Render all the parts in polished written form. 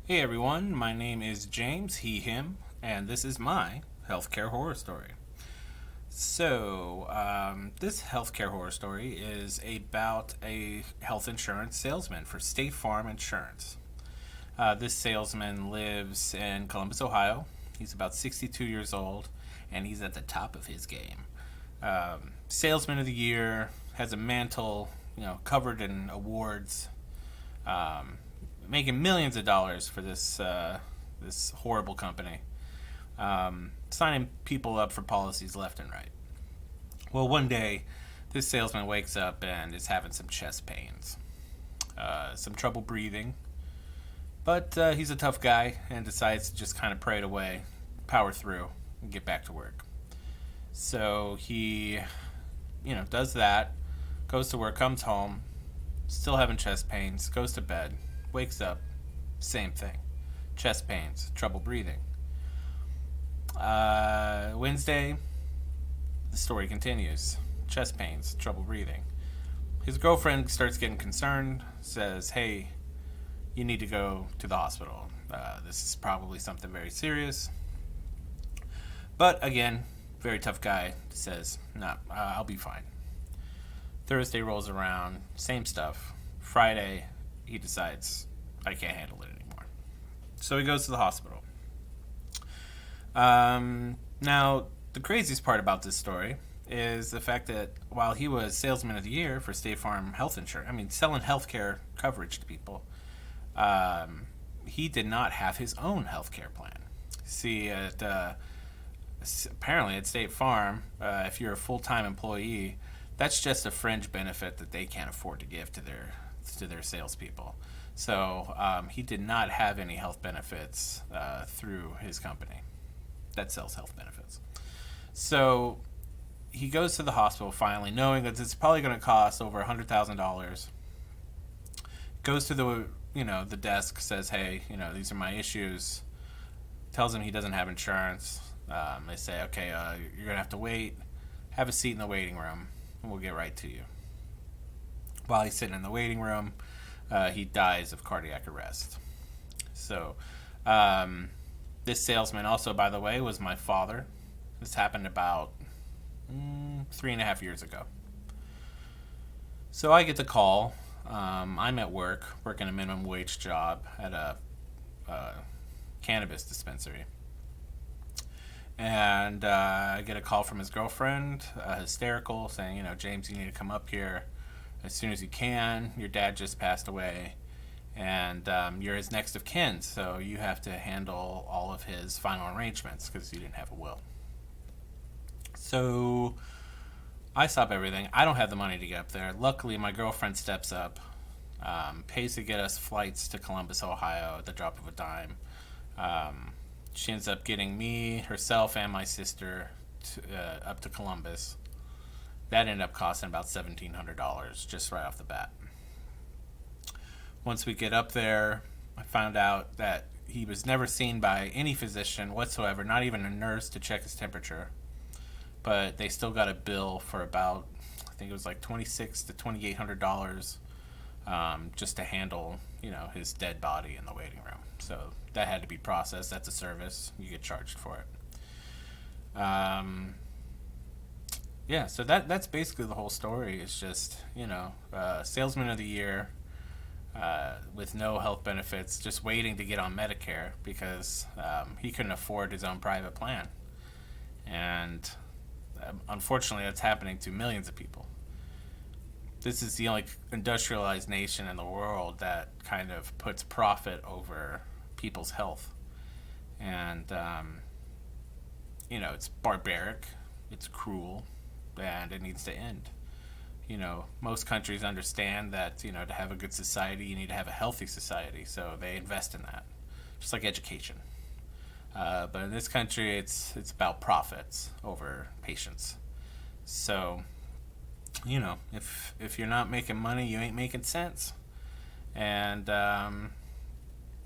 Hey everyone, my name is James, he, him, and this is my healthcare horror story. This healthcare horror story is about a health insurance salesman for State Farm Insurance. This salesman lives in Columbus, Ohio. He's about 62 years old, and he's at the top of his game. Salesman of the Year, has a mantle, covered in awards. Um, Making millions of dollars for this horrible company, signing people up for policies left and right. Well, one day, this salesman wakes up and is having some chest pains, some trouble breathing, but he's a tough guy and decides to just kind of pray it away, power through, and get back to work. So he, does that, goes to work, comes home, still having chest pains, goes to bed, wakes up, same thing. Chest pains, trouble breathing. Wednesday, the story continues. Chest pains, trouble breathing. His girlfriend starts getting concerned, says, hey, you need to go to the hospital. This is probably something very serious. But again, very tough guy, says, no, I'll be fine. Thursday rolls around, same stuff. Friday, he decides, I can't handle it anymore. So he goes to the hospital. Now, the craziest part about this story is the fact that while he was Salesman of the Year for State Farm Health Insurance, selling healthcare coverage to people, he did not have his own healthcare plan. See, apparently at State Farm, if you're a full-time employee, that's just a fringe benefit that they can't afford to give to their salespeople. So he did not have any health benefits through his company that sells health benefits. So he goes to the hospital finally, knowing that it's probably going to cost over $100,000. Goes to the desk, says, "Hey, these are my issues." Tells him he doesn't have insurance. They say, "Okay, you're going to have to wait. Have a seat in the waiting room, and we'll get right to you." While he's sitting in the waiting room, he dies of cardiac arrest. So, this salesman also, by the way, was my father. This happened about 3.5 years ago. So I get the call. I'm at work, working a minimum wage job at a cannabis dispensary. And I get a call from his girlfriend, hysterical, saying, James, you need to come up here as soon as you can. Your dad just passed away, and you're his next of kin, so you have to handle all of his final arrangements because you didn't have a will. So I stop everything. I don't have the money to get up there. Luckily, my girlfriend steps up, pays to get us flights to Columbus, Ohio at the drop of a dime. She ends up getting me, herself, and my sister up to Columbus. That ended up costing about $1,700 just right off the bat. Once we get up there, I found out that he was never seen by any physician whatsoever, not even a nurse to check his temperature. But they still got a bill for about, I think it was like $2,600 to $2,800 just to handle, his dead body in the waiting room. So that had to be processed. That's a service. You get charged for it. So that's basically the whole story. It's just, Salesman of the Year with no health benefits, just waiting to get on Medicare because he couldn't afford his own private plan. And unfortunately, that's happening to millions of people. This is the only industrialized nation in the world that kind of puts profit over people's health. And, it's barbaric, it's cruel, and it needs to end. Most countries understand that, to have a good society, you need to have a healthy society, so they invest in that, just like education. But in this country, it's about profits over patients. So, if you're not making money, you ain't making sense. And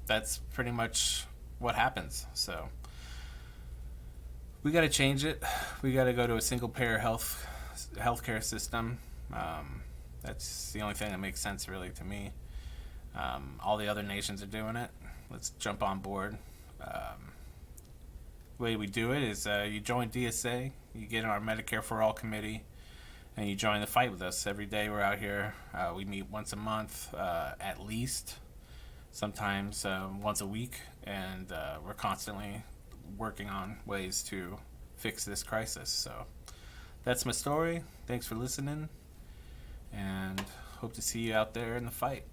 that's pretty much what happens. So we got to change it. We got to go to a single payer healthcare system. That's the only thing that makes sense really to me. All the other nations are doing it. let's jump on board. The way we do it is you join DSA, you get in our Medicare for All committee, and you join the fight with us. Every day we're out here. We meet once a month at least, sometimes once a week, and we're constantly working on ways to fix this crisis. So that's my story. Thanks for listening, and hope to see you out there in the fight.